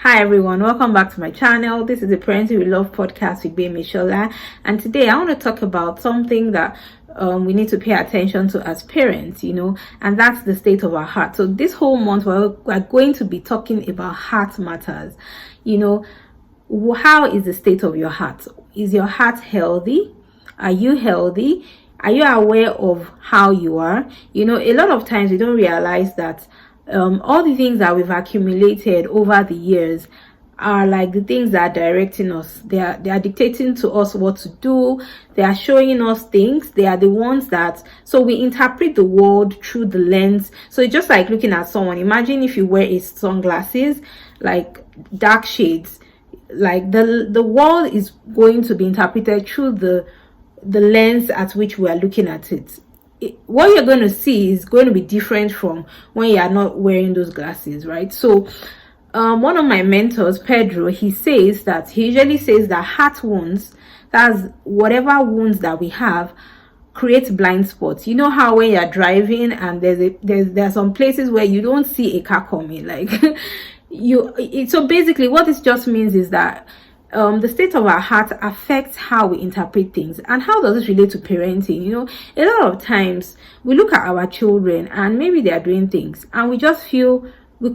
Hi everyone, welcome back to my channel. This is the Parenting with Love podcast with Bae Mishola, and today I want to talk about something that we need to pay attention to as parents, and that's the state of our heart. So this whole month we're going to be talking about heart matters. How is the state of your heart? Is your heart healthy? Are you healthy? Are you aware of how you are? A lot of times we don't realize that all the things that we've accumulated over the years are like the things that are directing us. They are dictating to us what to do. They are showing us things. They are the ones so we interpret the world through the lens. So it's just like looking at someone. Imagine if you wear sunglasses, like dark shades, like the world is going to be interpreted through the lens at which we are looking at it. What you're going to see is going to be different from when you are not wearing those glasses, right? So one of my mentors, Pedro, he usually says that heart wounds, that's whatever wounds that we have, create blind spots. You know how when you're driving and there's some places where you don't see a car coming, like so basically what this just means is that the state of our heart affects how we interpret things. And how does this relate to parenting? A lot of times we look at our children and maybe they are doing things and we just feel we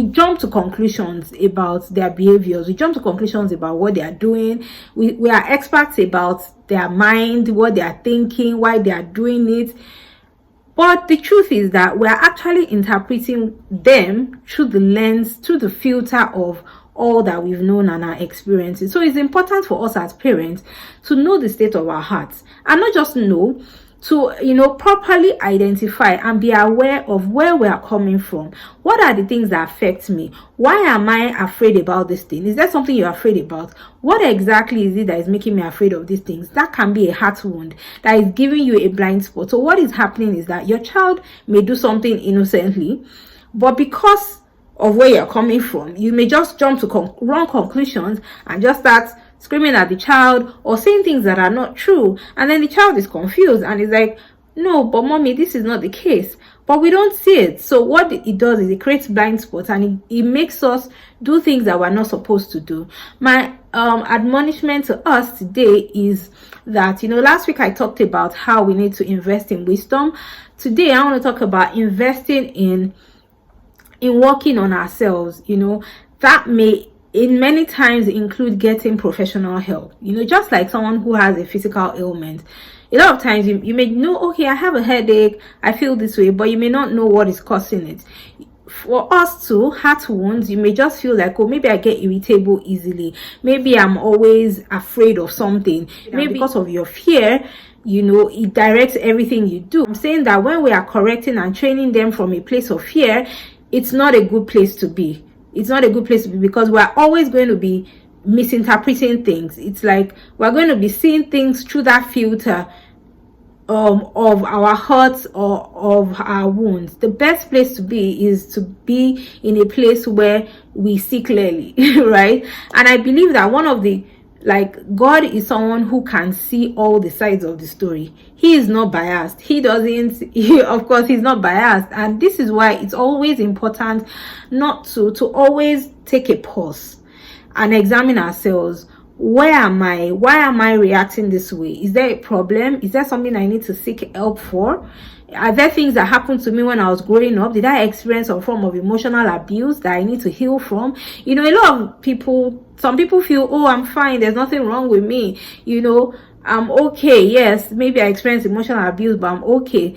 jump to conclusions about their behaviors. We jump to conclusions about what they are doing. We are experts about their mind, what they are thinking, why they are doing it. But the truth is that we are actually interpreting them through the lens, through the filter of all that we've known and our experiences. So it's important for us as parents to know the state of our hearts, and not just know, to properly identify and be aware of where we are coming from. What are the things that affect me? Why am I afraid about this thing? Is there something you're afraid about? What exactly is it that is making me afraid of these things? That can be a heart wound that is giving you a blind spot. So what is happening is that your child may do something innocently, but because of where you're coming from, you may just jump to wrong conclusions and just start screaming at the child or saying things that are not true, and then the child is confused and is like, no, but mommy, this is not the case. But we don't see it. So what it does is it creates blind spots, and it makes us do things that we're not supposed to do. My admonishment to us today is that, last week I talked about how we need to invest in wisdom. Today I want to talk about investing in working on ourselves. That may in many times include getting professional help. Just like someone who has a physical ailment, a lot of times you may know, okay, I have a headache, I feel this way, but you may not know what is causing it. For us too, heart wounds, you may just feel like, oh, maybe I get irritable easily, maybe I'm always afraid of something, maybe because of your fear, it directs everything you do. I'm saying that when we are correcting and training them from a place of fear, it's not a good place to be. It's not a good place to be, because we're always going to be misinterpreting things. It's like we're going to be seeing things through that filter of our hurts or of our wounds. The best place to be is to be in a place where we see clearly, right? And I believe that God is someone who can see all the sides of the story. He is not biased. Of course, he's not biased. And this is why it's always important not to always take a pause and examine ourselves. Where am I? Why am I reacting this way? Is there a problem? Is there something I need to seek help for? Are there things that happened to me when I was growing up? Did I experience some form of emotional abuse that I need to heal from? A lot of people, some people feel, oh, I'm fine, there's nothing wrong with me, I'm okay. Yes, maybe I experienced emotional abuse, but I'm okay.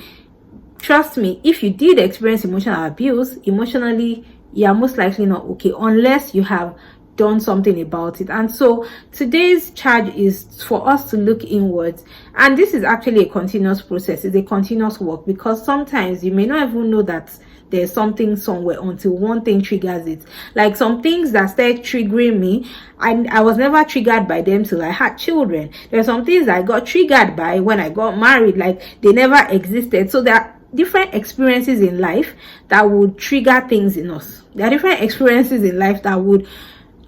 Trust me, if you did experience emotional abuse, emotionally, you're most likely not okay, unless you have done something about it. And so today's charge is for us to look inwards, and this is actually a continuous process. It's a continuous work, because sometimes you may not even know that there's something somewhere until one thing triggers it. Like some things that started triggering me, I was never triggered by them till I had children. There's some things I got triggered by when I got married, like they never existed. So there are different experiences in life that would trigger things in us. There are different experiences in life that would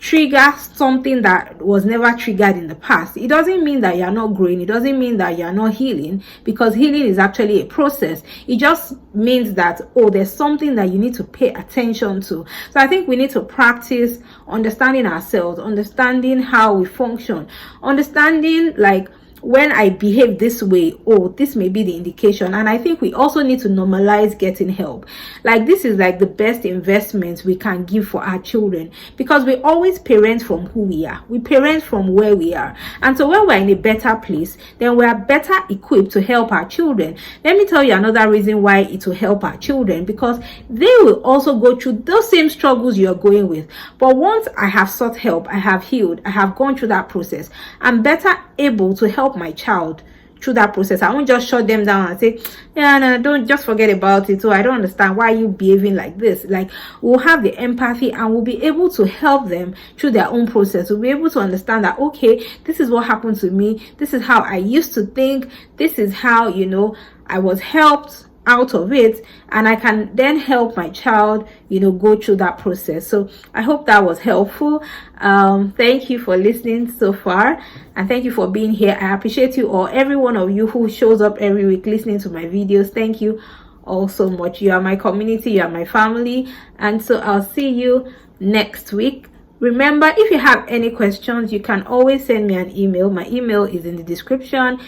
trigger something that was never triggered in the past. It doesn't mean that you're not growing. It doesn't mean that you're not healing, because healing is actually a process. It just means that, oh, there's something that you need to pay attention to. So I think we need to practice understanding ourselves, understanding how we function, understanding, like, when I behave this way, oh, this may be the indication. And I think we also need to normalize getting help. Like, this is like the best investment we can give for our children, because we always parent from who we are. We parent from where we are. And so when we're in a better place, then we are better equipped to help our children. Let me tell you another reason why it will help our children, because they will also go through those same struggles you're going with. But once I have sought help, I have healed, I have gone through that process, I'm better able to help my child through that process. I won't just shut them down and say, yeah, no, don't, just forget about it. So I don't understand why you behaving like this. Like, we'll have the empathy and we'll be able to help them through their own process. We'll be able to understand that, okay, this is what happened to me. This is how I used to think. This is how, you know, I was helped out of it, and I can then help my child, you know, go through that process. So I hope that was helpful. Thank you for listening so far, and thank you for being here. I appreciate you all, every one of you who shows up every week listening to my videos. Thank you all so much. You are my community, you are my family, and so I'll see you next week. Remember, if you have any questions, you can always send me an email. My email is in the description.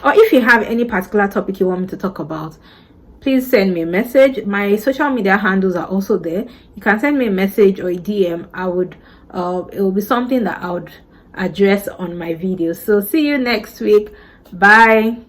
Or if you have any particular topic you want me to talk about, please send me a message. My social media handles are also there. You can send me a message or a DM. I would it will be something that I would address on my videos. So see you next week. Bye.